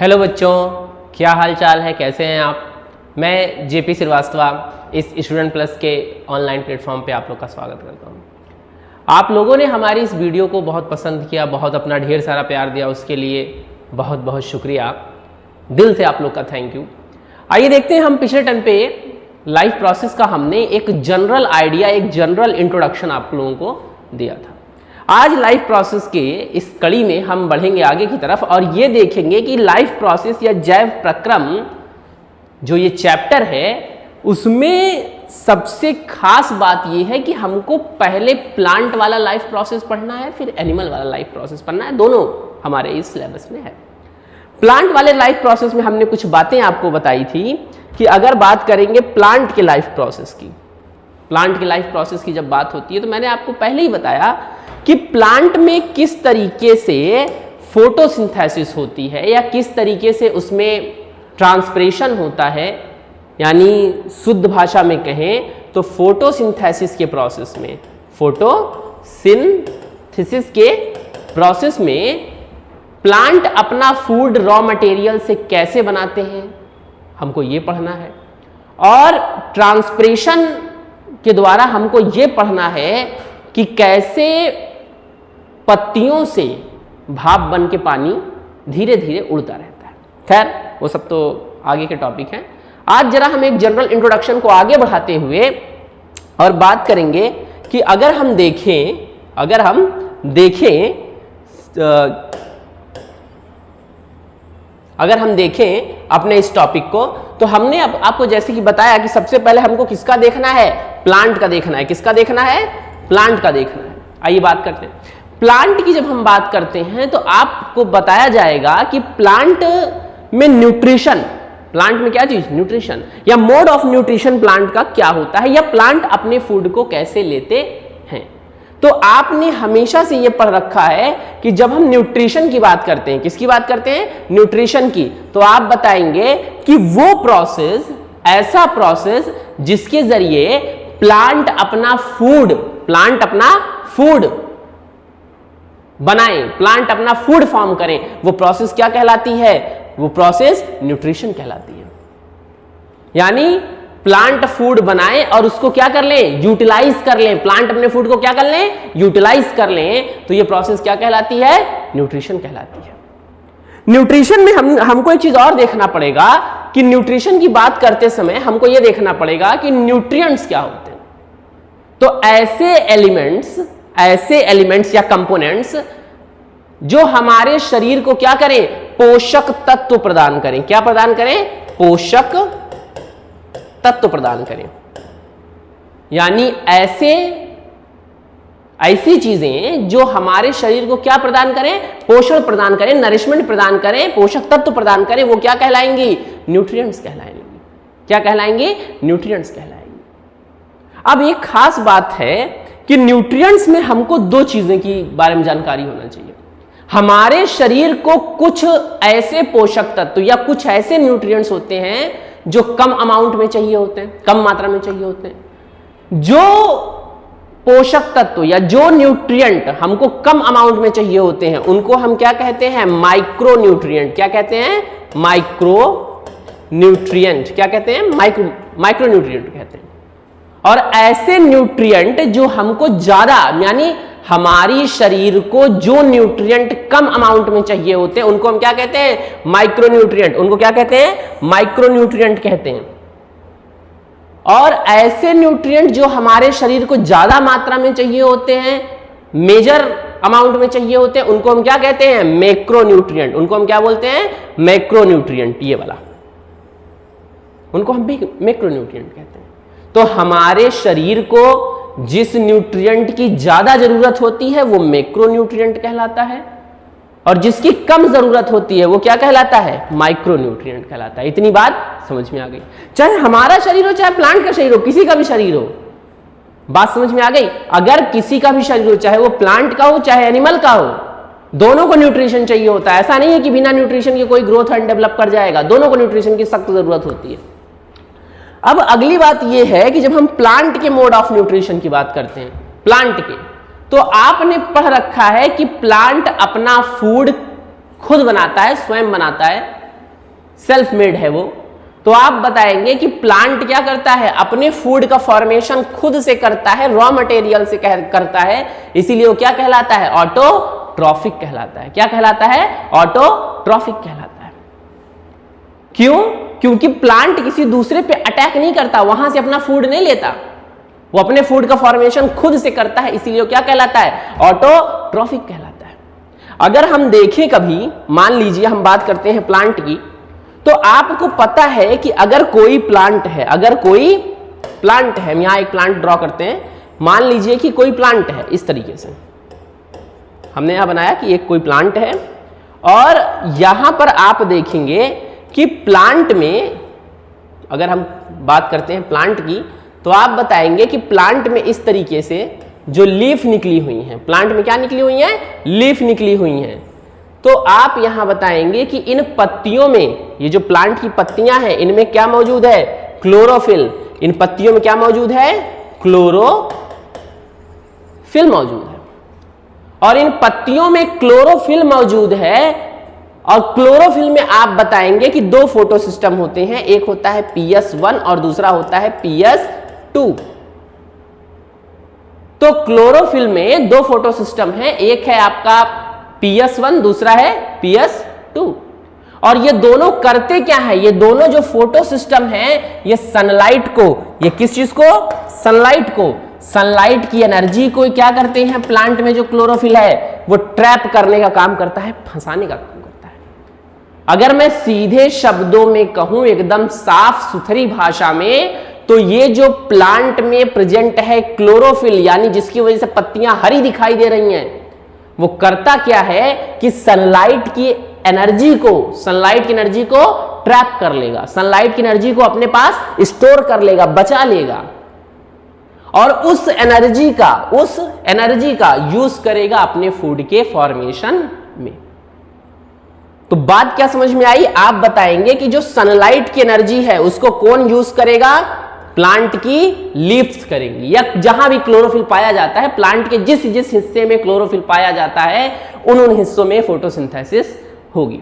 Hello बच्चों, क्या हाल चाल है, कैसे हैं आप। मैं जेपी श्रीवास्तव इस स्टूडेंट प्लस के ऑनलाइन प्लेटफॉर्म पे आप लोग का स्वागत करता हूं। आप लोगों ने हमारी इस वीडियो को बहुत पसंद किया, बहुत अपना ढेर सारा प्यार दिया, उसके लिए बहुत बहुत शुक्रिया, दिल से आप लोग का थैंक यू। आइए देखते हैं, हम पिछले टर्म पे लाइफ प्रोसेस का हमने एक जनरल आइडिया, एक जनरल इंट्रोडक्शन आप लोगों को दिया था। आज लाइफ प्रोसेस के इस कड़ी में हम बढ़ेंगे आगे की तरफ और ये देखेंगे कि लाइफ प्रोसेस या जैव प्रक्रम जो ये चैप्टर है उसमें सबसे खास बात ये है कि हमको पहले प्लांट वाला लाइफ प्रोसेस पढ़ना है, फिर एनिमल वाला लाइफ प्रोसेस पढ़ना है। दोनों हमारे इस सिलेबस में है। प्लांट वाले लाइफ प्रोसेस में हमने कुछ बातें आपको बताई थी कि अगर बात करेंगे प्लांट के लाइफ प्रोसेस की, प्लांट के लाइफ प्रोसेस की जब बात होती है तो मैंने आपको पहले ही बताया कि प्लांट में किस तरीके से फोटोसिंथेसिस होती है या किस तरीके से उसमें ट्रांसपिरेशन होता है, यानी शुद्ध भाषा में कहें तो फोटोसिंथेसिस के प्रोसेस में, फोटोसिंथेसिस के प्रोसेस में प्लांट अपना फूड रॉ मटेरियल से कैसे बनाते हैं, हमको ये पढ़ना है। और ट्रांसपिरेशन के द्वारा हमको ये पढ़ना है कि कैसे पत्तियों से भाप बन के पानी धीरे धीरे उड़ता रहता है। खैर वो सब तो आगे के टॉपिक हैं। आज जरा हम एक जनरल इंट्रोडक्शन को आगे बढ़ाते हुए और बात करेंगे कि अगर हम देखें अपने इस टॉपिक को, तो हमने आपको जैसे कि बताया कि सबसे पहले हमको किसका देखना है, प्लांट का देखना है। किसका देखना है? प्लांट का देखना है। आइए बात करते हैं प्लांट की। जब हम बात करते हैं तो आपको बताया जाएगा कि प्लांट में न्यूट्रिशन, प्लांट में क्या चीज, न्यूट्रिशन या मोड ऑफ न्यूट्रिशन प्लांट का क्या होता है या प्लांट अपने फूड को कैसे लेते हैं। तो आपने हमेशा से ये पढ़ रखा है कि जब हम न्यूट्रिशन की बात करते हैं, किसकी बात करते हैं, न्यूट्रिशन की, तो आप बताएंगे कि वो प्रोसेस, ऐसा प्रोसेस जिसके जरिए प्लांट अपना फूड बनाएं, प्लांट अपना फूड फॉर्म करें, वो प्रोसेस क्या कहलाती है, वो प्रोसेस न्यूट्रिशन कहलाती है। यानी प्लांट फूड बनाएं और उसको क्या कर लें, यूटिलाइज कर लें, प्लांट अपने फूड को क्या कर लें, यूटिलाइज कर लें, तो ये प्रोसेस क्या कहलाती है, न्यूट्रिशन कहलाती है। न्यूट्रिशन में हमको एक चीज और देखना पड़ेगा कि न्यूट्रिशन की बात करते समय हमको यह देखना पड़ेगा कि न्यूट्रिएंट्स क्या होते हैं। तो ऐसे एलिमेंट्स या कंपोनेंट्स जो हमारे शरीर को क्या करें, पोषक तत्व प्रदान करें। क्या प्रदान करें? पोषक तत्व प्रदान करें। यानी ऐसी चीजें जो हमारे शरीर को क्या प्रदान करें, पोषण प्रदान करें, नरिशमेंट प्रदान करें, पोषक तत्व प्रदान करें, वो क्या कहलाएंगी, न्यूट्रिएंट्स कहलाएंगी। क्या कहलाएंगे? न्यूट्रिएंट्स कहलाएंगे। अब एक खास बात है कि न्यूट्रिएंट्स में हमको दो चीजें की बारे में जानकारी होना चाहिए। हमारे शरीर को कुछ ऐसे पोषक तत्व या कुछ ऐसे न्यूट्रिएंट्स होते हैं जो कम अमाउंट में चाहिए होते हैं, कम मात्रा में चाहिए होते हैं। जो पोषक तत्व या जो न्यूट्रिएंट हमको कम अमाउंट में चाहिए होते हैं उनको हम क्या कहते हैं, माइक्रो न्यूट्रिएंट। क्या कहते हैं? Micro nutrient. क्या कहते हैं? माइक्रो न्यूट्रिएंट कहते हैं। और ऐसे न्यूट्रिएंट जो हमको ज्यादा, यानी हमारी शरीर को जो न्यूट्रिएंट कम अमाउंट में चाहिए होते हैं उनको हम क्या कहते हैं, माइक्रो न्यूट्रिएंट। उनको क्या कहते हैं? माइक्रो न्यूट्रिएंट कहते हैं। और ऐसे न्यूट्रिएंट जो हमारे शरीर को ज्यादा मात्रा में चाहिए होते हैं, मेजर अमाउंट में चाहिए होते हैं, उनको हम क्या कहते हैं, मैक्रो न्यूट्रिएंट। उनको हम क्या बोलते हैं, मैक्रो न्यूट्रिएंट। ये वाला उनको हम मैक्रो न्यूट्रिएंट कहते हैं। तो हमारे शरीर को जिस न्यूट्रिएंट की ज्यादा जरूरत होती है वो मैक्रो न्यूट्रिएंट कहलाता है, और जिसकी कम जरूरत होती है वो क्या कहलाता है, माइक्रो न्यूट्रिएंट कहलाता है। इतनी बात समझ में आ गई। चाहे हमारा शरीर हो, चाहे प्लांट का शरीर हो, किसी का भी शरीर हो, बात समझ में आ गई। अगर किसी का भी शरीर हो, चाहे वो प्लांट का हो चाहे एनिमल का हो, दोनों को न्यूट्रिशन चाहिए होता है। ऐसा नहीं है कि बिना न्यूट्रिशन के कोई ग्रोथ एंड डेवलप कर जाएगा, दोनों को न्यूट्रिशन की सख्त जरूरत होती है। अब अगली बात यह है कि जब हम प्लांट के मोड ऑफ न्यूट्रिशन की बात करते हैं, प्लांट के, तो आपने पढ़ रखा है कि प्लांट अपना फूड खुद बनाता है, स्वयं बनाता है, सेल्फ मेड है वो। तो आप बताएंगे कि प्लांट क्या करता है, अपने फूड का फॉर्मेशन खुद से करता है, रॉ मटेरियल से करता है, इसीलिए वो क्या कहलाता है, ऑटोट्रॉफिक कहलाता है। क्या कहलाता है, ऑटोट्रॉफिक कहलाता है। क्यों? क्योंकि प्लांट किसी दूसरे पे अटैक नहीं करता, वहां से अपना फूड नहीं लेता, वो अपने फूड का फॉर्मेशन खुद से करता है, इसीलिए वो क्या कहलाता है, ऑटोट्रॉफिक कहलाता है। अगर हम देखें कभी, मान लीजिए हम बात करते हैं प्लांट की, तो आपको पता है कि अगर कोई प्लांट है, हम यहां एक प्लांट ड्रॉ करते हैं, मान लीजिए कि कोई प्लांट है, इस तरीके से हमने यहां बनाया कि एक कोई प्लांट है, और यहां पर आप देखेंगे कि प्लांट में, अगर हम बात करते हैं प्लांट की, तो आप बताएंगे कि प्लांट में इस तरीके से जो लीफ निकली हुई हैं, प्लांट में क्या निकली हुई हैं, लीफ निकली हुई हैं। तो आप यहां बताएंगे कि इन पत्तियों में, ये जो प्लांट की पत्तियां हैं, इनमें क्या मौजूद है, क्लोरोफिल। इन पत्तियों में क्या मौजूद है, क्लोरोफिल मौजूद है। और इन पत्तियों में क्लोरोफिल मौजूद है, और क्लोरोफिल में आप बताएंगे कि दो फोटो सिस्टम होते हैं, एक होता है PS1 और दूसरा होता है PS2। तो क्लोरोफिल में दो फोटो सिस्टम है, एक है आपका PS1, दूसरा है PS2। और ये दोनों करते क्या है, ये दोनों जो फोटो सिस्टम है, ये सनलाइट को, ये किस चीज को, सनलाइट की एनर्जी को क्या करते हैं, प्लांट में जो क्लोरोफिल है वो ट्रैप करने का काम करता है, फंसाने का काम करता है। अगर मैं सीधे शब्दों में कहूं, एकदम साफ सुथरी भाषा में, तो ये जो प्लांट में प्रेजेंट है क्लोरोफिल, यानी जिसकी वजह से पत्तियां हरी दिखाई दे रही हैं, वो करता क्या है कि सनलाइट की एनर्जी को ट्रैप कर लेगा, सनलाइट की एनर्जी को अपने पास स्टोर कर लेगा, बचा लेगा, और उस एनर्जी का यूज करेगा अपने फूड के फॉर्मेशन में। तो बात क्या समझ में आई, आप बताएंगे कि जो सनलाइट की एनर्जी है उसको कौन यूज करेगा, प्लांट की लीव्स करेंगी, या जहां भी क्लोरोफिल पाया जाता है, प्लांट के जिस हिस्से में क्लोरोफिल पाया जाता है, उन हिस्सों में फोटोसिंथेसिस होगी।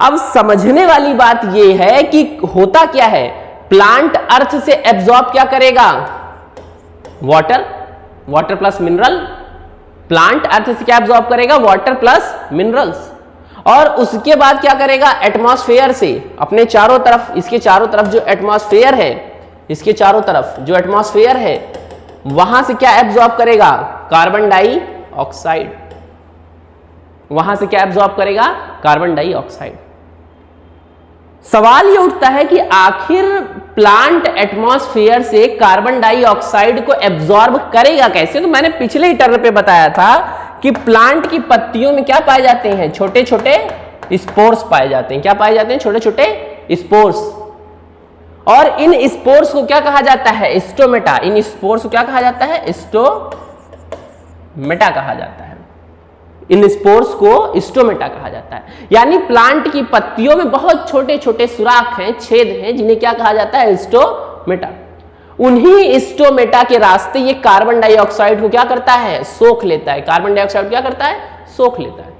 अब समझने वाली बात यह है कि होता क्या है, प्लांट अर्थ से एब्जॉर्ब क्या करेगा, वाटर प्लस मिनरल। प्लांट अर्थ से क्या एब्जॉर्ब करेगा, वाटर प्लस मिनरल्स। और उसके बाद क्या करेगा, एटमॉस्फेयर से अपने चारों तरफ, इसके चारों तरफ जो एटमॉस्फेयर है, वहां से क्या एब्जॉर्ब करेगा, कार्बन डाइऑक्साइड। वहां से क्या एब्जॉर्ब करेगा, कार्बन डाइऑक्साइड। सवाल ये उठता है कि आखिर प्लांट एटमॉस्फेयर से कार्बन डाइऑक्साइड को एब्जॉर्ब करेगा कैसे। तो मैंने पिछले ही टर्न पे बताया था कि प्लांट की पत्तियों में क्या पाए जाते हैं, छोटे छोटे स्पोर्स पाए जाते हैं। क्या पाए जाते हैं, छोटे छोटे स्पोर्स। और इन स्पोर्स को क्या कहा जाता है, स्टोमेटा। इन स्पोर्स को क्या कहा जाता है, स्टोमेटा कहा जाता है। इन स्पोर्स को स्टोमेटा कहा जाता है। यानी प्लांट की पत्तियों में बहुत छोटे छोटे सुराख हैं, छेद हैं, जिन्हें क्या कहा जाता है, स्टोमेटा। उन्हीं स्टोमेटा के रास्ते ये कार्बन डाइऑक्साइड को क्या करता है, सोख लेता है। कार्बन डाइऑक्साइड क्या करता है, सोख लेता है,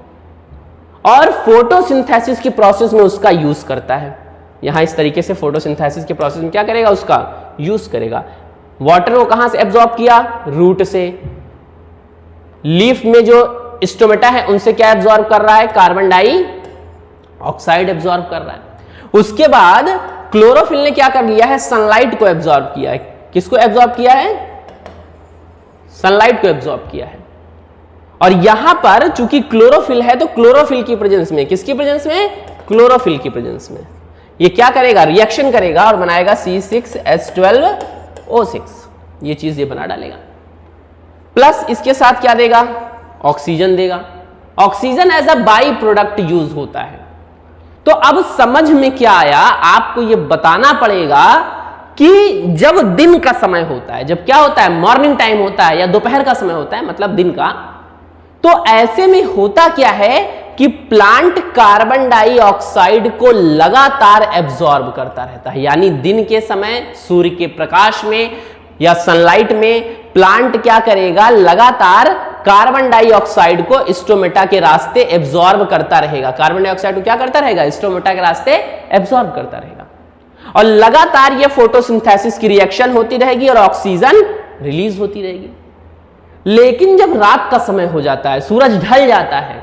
और फोटोसिंथेसिस की प्रोसेस में उसका यूज करता है। यहां इस तरीके से फोटोसिंथेसिस के प्रोसेस में क्या करेगा, उसका यूज करेगा। वाटर को कहां से एब्जॉर्ब किया, रूट से। लीफ में जो स्टोमेटा है उनसे क्या एब्जॉर्ब कर रहा है, कार्बन डाइऑक्साइड एब्जॉर्ब कर रहा है। उसके बाद क्लोरोफिल ने क्या कर लिया है, सनलाइट को एब्जॉर्ब किया है। किसको एब्जॉर्ब किया है, सनलाइट को एब्जॉर्ब किया है। और यहां पर चूंकि क्लोरोफिल है, तो क्लोरोफिल की प्रेजेंस में, किसकी प्रेजेंस में, क्लोरोफिल की प्रेजेंस में ये क्या करेगा, रिएक्शन करेगा और बनाएगा C6H12O6। ये चीज ये बना डालेगा। प्लस इसके साथ क्या देगा, ऑक्सीजन देगा। Oxygen as a by product use होता है। तो अब समझ में क्या आया, आपको यह बताना पड़ेगा कि जब दिन का समय होता है, जब क्या होता है, मॉर्निंग टाइम होता है या दोपहर का समय होता है, मतलब दिन का, तो ऐसे में होता क्या है कि प्लांट कार्बन डाइऑक्साइड को लगातार एब्जॉर्ब करता रहता है। यानी दिन के समय सूर्य के प्रकाश में या सनलाइट में प्लांट क्या करेगा, लगातार कार्बन डाइऑक्साइड को स्टोमेटा के रास्ते एब्जॉर्ब करता रहेगा। कार्बन डाइऑक्साइड को क्या करता रहेगा? स्टोमेटा के रास्ते एब्जॉर्ब करता रहेगा और लगातार ये फोटोसिंथेसिस की रिएक्शन होती रहेगी और ऑक्सीजन रिलीज होती रहेगी। लेकिन जब रात का समय हो जाता है, सूरज ढल जाता है,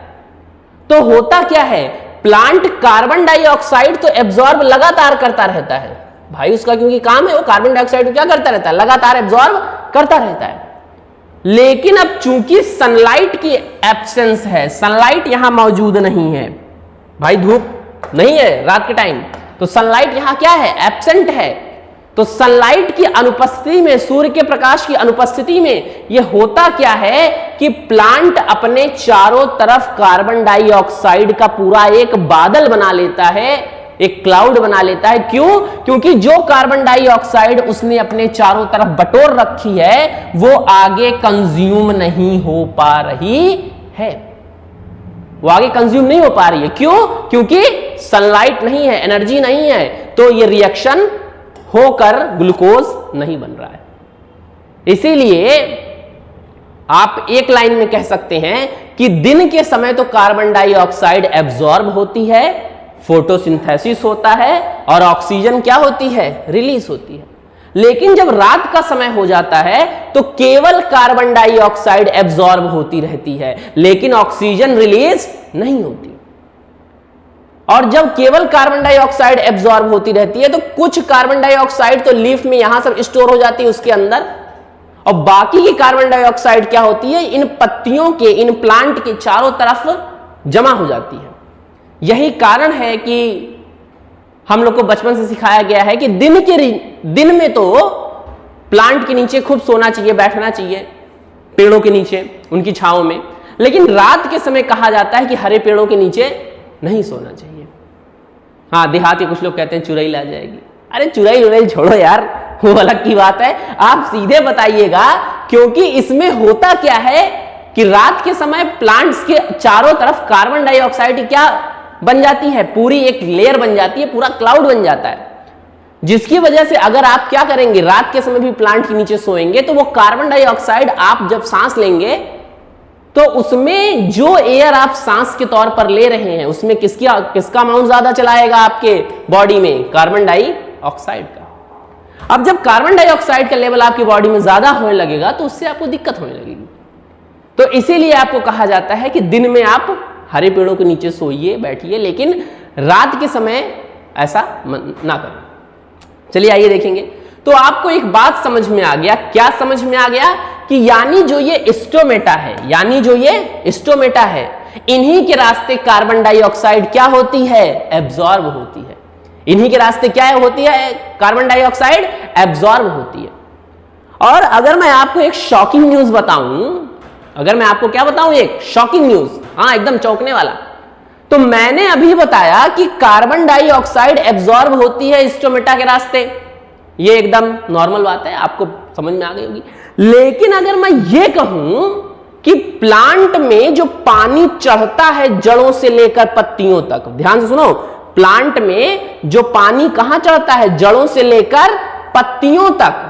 तो होता क्या है? प्लांट कार्बन डाइऑक्साइड तो एब्जॉर्ब लगातार करता रहता है भाई, उसका क्योंकि काम है वो कार्बन डाइऑक्साइड को क्या करता रहता है? लगातार एब्जॉर्ब करता रहता है। लेकिन अब चूंकि सनलाइट की एब्सेंस है, सनलाइट यहां मौजूद नहीं है भाई, धूप नहीं है रात के टाइम, तो सनलाइट यहां क्या है? एब्सेंट है। तो सनलाइट की अनुपस्थिति में, सूर्य के प्रकाश की अनुपस्थिति में यह होता क्या है कि प्लांट अपने चारों तरफ कार्बन डाइऑक्साइड का पूरा एक बादल बना लेता है, एक क्लाउड बना लेता है। क्यों? क्योंकि जो कार्बन डाइऑक्साइड उसने अपने चारों तरफ बटोर रखी है वो आगे कंज्यूम नहीं हो पा रही है, वो आगे कंज्यूम नहीं हो पा रही है। क्यों? क्योंकि सनलाइट नहीं है, एनर्जी नहीं है, तो ये रिएक्शन होकर ग्लूकोज नहीं बन रहा है। इसीलिए आप एक लाइन में कह सकते हैं कि दिन के समय तो कार्बन डाइऑक्साइड एब्जॉर्ब होती है, फोटोसिंथेसिस होता है और ऑक्सीजन क्या होती है? रिलीज होती है। लेकिन जब रात का समय हो जाता है तो केवल कार्बन डाइऑक्साइड एब्जॉर्ब होती रहती है, लेकिन ऑक्सीजन रिलीज नहीं होती। और जब केवल कार्बन डाइऑक्साइड एब्जॉर्ब होती रहती है तो कुछ कार्बन डाइऑक्साइड तो लीफ में यहां सब स्टोर हो जाती है उसके अंदर, और बाकी की कार्बन डाइऑक्साइड क्या होती है? इन पत्तियों के, इन प्लांट के चारों तरफ जमा हो जाती है। यही कारण है कि हम लोग को बचपन से सिखाया गया है कि दिन में तो प्लांट के नीचे खूब सोना चाहिए, बैठना चाहिए, पेड़ों के नीचे, उनकी छांव में, लेकिन रात के समय कहा जाता है कि हरे पेड़ों के नीचे नहीं सोना चाहिए। हाँ, देहात के कुछ लोग कहते हैं चुड़ैल आ जाएगी। अरे चुड़ैल उड़ैल छोड़ो यार, वो अलग की बात है, आप सीधे बताइएगा। क्योंकि इसमें होता क्या है कि रात के समय प्लांट्स के चारों तरफ कार्बन डाइऑक्साइड क्या बन जाती है? पूरी एक लेयर बन जाती है, पूरा क्लाउड बन जाता है, जिसकी वजह से अगर आप क्या करेंगे, रात के समय भी प्लांट के नीचे सोएंगे तो वो कार्बन डाइऑक्साइड आप जब सांस लेंगे तो उसमें जो एयर आप सांस के तौर पर ले रहे हैं उसमें किसका अमाउंट ज्यादा चलाएगा आपके बॉडी में? कार्बन डाइऑक्साइड का। अब जब कार्बन डाइऑक्साइड का लेवल आपकी बॉडी में ज्यादा होने लगेगा तो उससे आपको दिक्कत होने लगेगी। तो इसीलिए आपको कहा जाता है कि दिन में आप हरे पेड़ों के नीचे सोइए, बैठिए, लेकिन रात के समय ऐसा ना करें। चलिए आइए देखेंगे। तो आपको एक बात समझ में आ गया। क्या समझ में आ गया? कि यानी जो ये स्टोमेटा है, इन्हीं के रास्ते कार्बन डाइऑक्साइड क्या होती है? एब्जॉर्ब होती है। इन्हीं के रास्ते क्या होती है? कार्बन डाइऑक्साइड एब्जॉर्ब होती है। और अगर मैं आपको एक शॉकिंग न्यूज बताऊं, अगर मैं आपको क्या बताऊं, एक शॉकिंग न्यूज, हाँ एकदम चौंकने वाला, तो मैंने अभी बताया कि कार्बन डाइऑक्साइड एब्जॉर्ब होती है स्टोमेटा के रास्ते, ये एकदम नॉर्मल बात है, आपको समझ में आ गई होगी। लेकिन अगर मैं ये कहूं कि प्लांट में जो पानी चढ़ता है जड़ों से लेकर पत्तियों तक, ध्यान से सुनो, प्लांट में जो पानी कहां चढ़ता है? जड़ों से लेकर पत्तियों तक,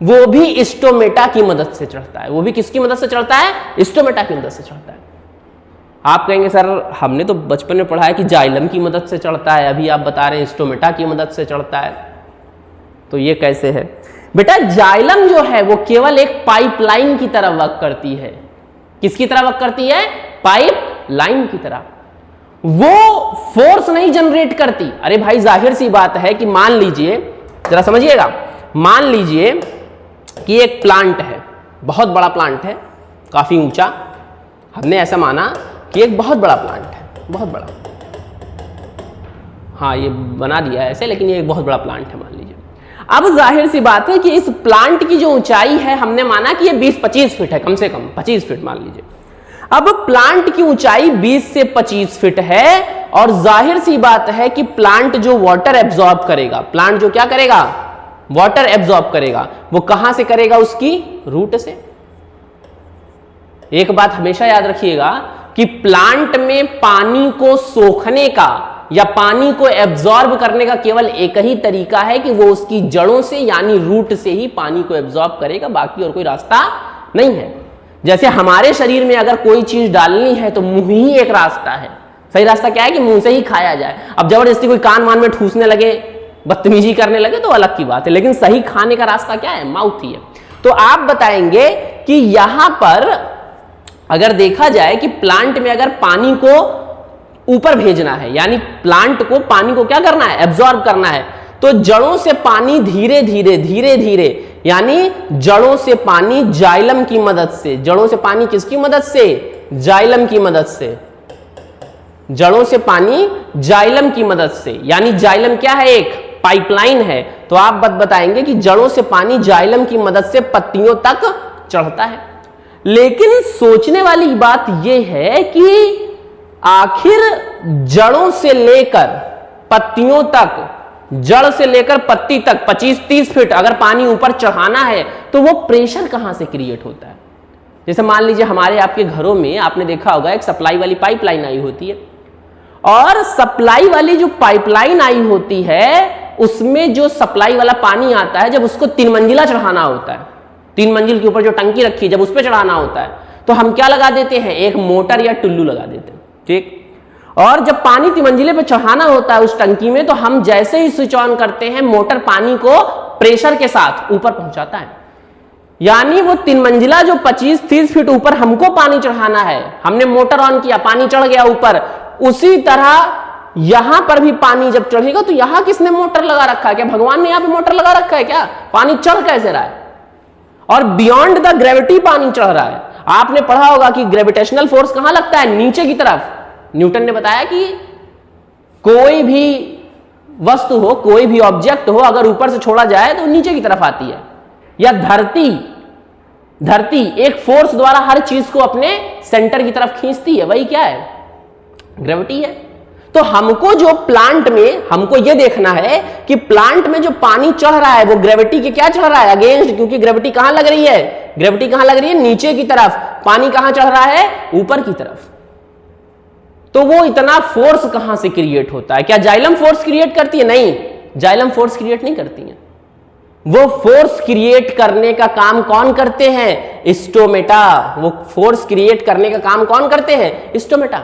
वो भी स्टोमेटा की मदद से चढ़ता है। वो भी किसकी मदद से चढ़ता है? स्टोमेटा की मदद से चढ़ता है। आप कहेंगे सर हमने तो बचपन में पढ़ा है कि जाइलम की मदद से चढ़ता है, अभी आप बता रहे हैं स्टोमेटा की मदद से चढ़ता है, तो ये कैसे है? बेटा जाइलम जो है वो केवल एक पाइपलाइन की तरह वर्क करती है। किसकी तरह वर्क करती है? पाइपलाइन की तरह। वो फोर्स नहीं जनरेट करती। अरे भाई जाहिर सी बात है कि मान लीजिए, जरा समझिएगा, मान लीजिए कि एक प्लांट है, बहुत बड़ा प्लांट है, काफी ऊंचा, हमने ऐसा माना कि एक बहुत बड़ा प्लांट है, बहुत बड़ा, हाँ ये बना दिया है ऐसे, लेकिन ये एक बहुत बड़ा प्लांट है मान लीजिए। अब जाहिर सी बात है कि इस प्लांट की जो ऊंचाई है हमने माना कि ये 20-25 फीट है, कम से कम 25 फीट मान लीजिए। अब प्लांट की ऊंचाई 20 से 25 फीट है और जाहिर सी बात है कि प्लांट जो वाटर एब्जॉर्ब करेगा, प्लांट जो क्या करेगा? वाटर एब्जॉर्ब करेगा, वो कहां से करेगा? उसकी रूट से। एक बात हमेशा याद रखिएगा कि प्लांट में पानी को सोखने का या पानी को एब्जॉर्ब करने का केवल एक ही तरीका है कि वो उसकी जड़ों से यानी रूट से ही पानी को एब्जॉर्ब करेगा, बाकी और कोई रास्ता नहीं है। जैसे हमारे शरीर में अगर कोई चीज डालनी है तो मुंह ही एक रास्ता है। सही रास्ता क्या है कि मुंह से ही खाया जाए। अब जबरदस्ती कोई कान वान में ठूसने लगे, बदतमीजी करने लगे तो अलग की बात है, लेकिन सही खाने का रास्ता क्या है? माउथ ही है। तो आप बताएंगे कि यहां पर अगर देखा जाए कि प्लांट में अगर पानी को ऊपर भेजना है, यानी प्लांट को पानी को क्या करना है? एब्जॉर्ब करना है, तो जड़ों से पानी धीरे धीरे यानी जड़ों से पानी जाइलम की मदद से, जड़ों से पानी किसकी मदद से? जाइलम की मदद से, जड़ों से पानी जाइलम की मदद से, यानी जाइलम क्या है? एक पाइपलाइन है। तो आप बताएंगे कि जड़ों से पानी जाइलम की मदद से पत्तियों तक चढ़ता है। लेकिन सोचने वाली बात यह है कि आखिर जड़ों से लेकर पत्तियों तक, जड़ से लेकर पत्ती तक 25-30 फीट अगर पानी ऊपर चढ़ाना है तो वो प्रेशर कहां से क्रिएट होता है? जैसे मान लीजिए हमारे आपके घरों में आपने देखा होगा एक सप्लाई वाली पाइपलाइन आई होती है, और सप्लाई वाली जो पाइपलाइन आई होती है उसमें जो सप्लाई वाला पानी आता है, जब उसको 3 मंजिला चढ़ाना होता है, 3 मंजिल के ऊपर जो टंकी रखी है जब उस पर चढ़ाना होता है, तो हम क्या लगा देते हैं? एक मोटर या टुल्लू लगा देते हैं, ठीक। और जब पानी 3 मंजिले पे चढ़ाना होता है उस टंकी में, तो हम जैसे ही स्विच ऑन करते हैं मोटर पानी को प्रेशर के साथ ऊपर पहुंचाता है। यानी वो 3 मंजिला जो 25-30 फीट ऊपर हमको पानी चढ़ाना है, हमने मोटर ऑन किया, पानी चढ़ गया ऊपर, उसी तरह यहां पर भी पानी जब चढ़ेगा तो यहां किसने मोटर लगा रखा है? क्या भगवान ने यहां पे मोटर लगा रखा है क्या? पानी चढ़ कैसे रहा है? और बियॉन्ड द ग्रेविटी पानी चढ़ रहा है। आपने पढ़ा होगा कि ग्रेविटेशनल फोर्स कहां लगता है? नीचे की तरफ। न्यूटन ने बताया कि कोई भी वस्तु हो, कोई भी ऑब्जेक्ट हो, अगर ऊपर से छोड़ा जाए तो नीचे की तरफ आती है। या धरती एक फोर्स द्वारा हर चीज को अपने सेंटर की तरफ खींचती है, वही क्या है? ग्रेविटी है। तो हमको जो प्लांट में हमको यह देखना है कि प्लांट में जो पानी चढ़ रहा है वो ग्रेविटी के क्या चढ़ रहा है? अगेंस्ट, क्योंकि ग्रेविटी कहां लग रही है? ग्रेविटी कहां लग रही है? नीचे की तरफ। पानी कहां चढ़ रहा है? ऊपर की तरफ। तो वो इतना फोर्स कहां से क्रिएट होता है? क्या जाइलम फोर्स क्रिएट करती है? नहीं, जाइलम फोर्स क्रिएट नहीं करती है। वो फोर्स क्रिएट करने का काम कौन करते हैं? स्टोमेटा। वो फोर्स क्रिएट करने का काम कौन करते हैं? स्टोमेटा।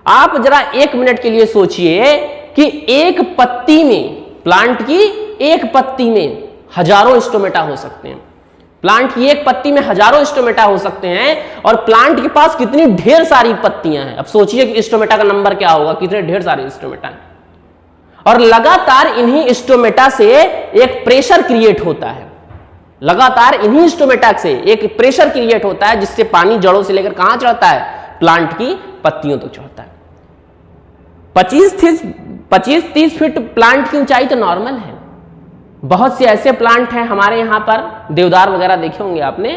आप जरा 1 मिनट के लिए सोचिए कि एक पत्ती में, प्लांट की एक पत्ती में हजारों स्टोमेटा हो सकते हैं। प्लांट की एक पत्ती में हजारों स्टोमेटा हो सकते हैं, और प्लांट के पास कितनी ढेर सारी पत्तियां हैं। अब सोचिए कि स्टोमेटा का नंबर क्या होगा, कितने ढेर सारे स्टोमेटा हैं। और लगातार इन्हीं स्टोमेटा से एक प्रेशर क्रिएट होता है, लगातार इन्हीं स्टोमेटा से एक प्रेशर क्रिएट होता है, जिससे पानी जड़ों से लेकर कहां चढ़ता है? प्लांट की पत्तियों तक चढ़ता है। 25-30 फीट प्लांट की ऊंचाई तो नॉर्मल है। बहुत से ऐसे प्लांट हैं हमारे यहां पर, देवदार वगैरह देखे होंगे आपने,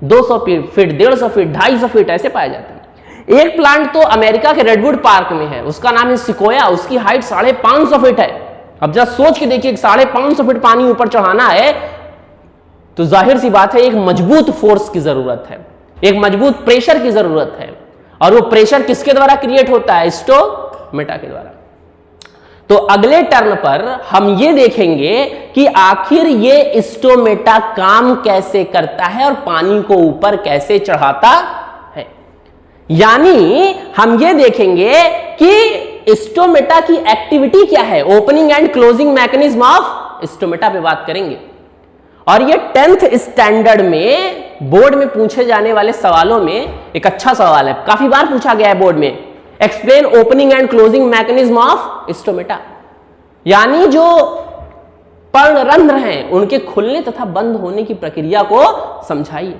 200 फीट, 150 फीट, 250 फीट ऐसे पाए जाते हैं। एक प्लांट तो अमेरिका के रेडवुड पार्क में है, उसका नाम है सिकोया, उसकी हाइट 550 फीट है। अब जरा सोच के देखिए 550 फीट पानी ऊपर चढ़ाना है तो जाहिर सी बात है एक मजबूत फोर्स की जरूरत है, एक मजबूत प्रेशर की जरूरत है। और वो प्रेशर किसके द्वारा क्रिएट होता है? स्टोमेटा के द्वारा। तो अगले टर्न पर हम ये देखेंगे कि आखिर ये स्टोमेटा काम कैसे करता है और पानी को ऊपर कैसे चढ़ाता है। यानी हम ये देखेंगे कि स्टोमेटा की एक्टिविटी क्या है, opening and closing mechanism of stomata पे बात करेंगे। और ये 10th स्टैंडर्ड में बोर्ड में पूछे जाने वाले सवालों में एक अच्छा सवाल है, काफी बार पूछा गया है बोर्ड में। Explain opening and closing mechanism of stomata, यानी जो पर्णरंध्र हैं उनके खुलने तथा बंद होने की प्रक्रिया को समझाइए।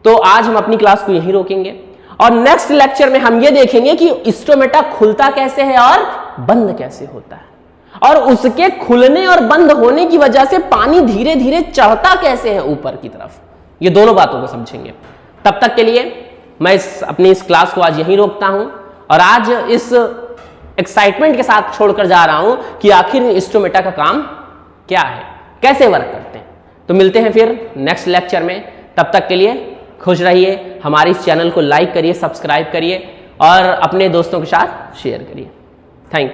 तो आज हम अपनी क्लास को यहीं रोकेंगे और नेक्स्ट लेक्चर में हम ये देखेंगे कि स्टोमेटा खुलता कैसे है और बंद कैसे होता है, और उसके खुलने और बंद होने की वजह से पानी धीरे धीरे चढ़ता कैसे है ऊपर की तरफ। ये दोनों बातों को समझेंगे। तब तक के लिए मैं अपनी इस क्लास को आज यहीं रोकता हूं और आज इस एक्साइटमेंट के साथ छोड़कर जा रहा हूं कि आखिर स्टोमेटा का काम क्या है, कैसे वर्क करते हैं। तो मिलते हैं फिर नेक्स्ट लेक्चर में। तब तक के लिए खुश रहिए, हमारे इस चैनल को लाइक करिए, सब्सक्राइब करिए और अपने दोस्तों के साथ शेयर करिए। Thank you.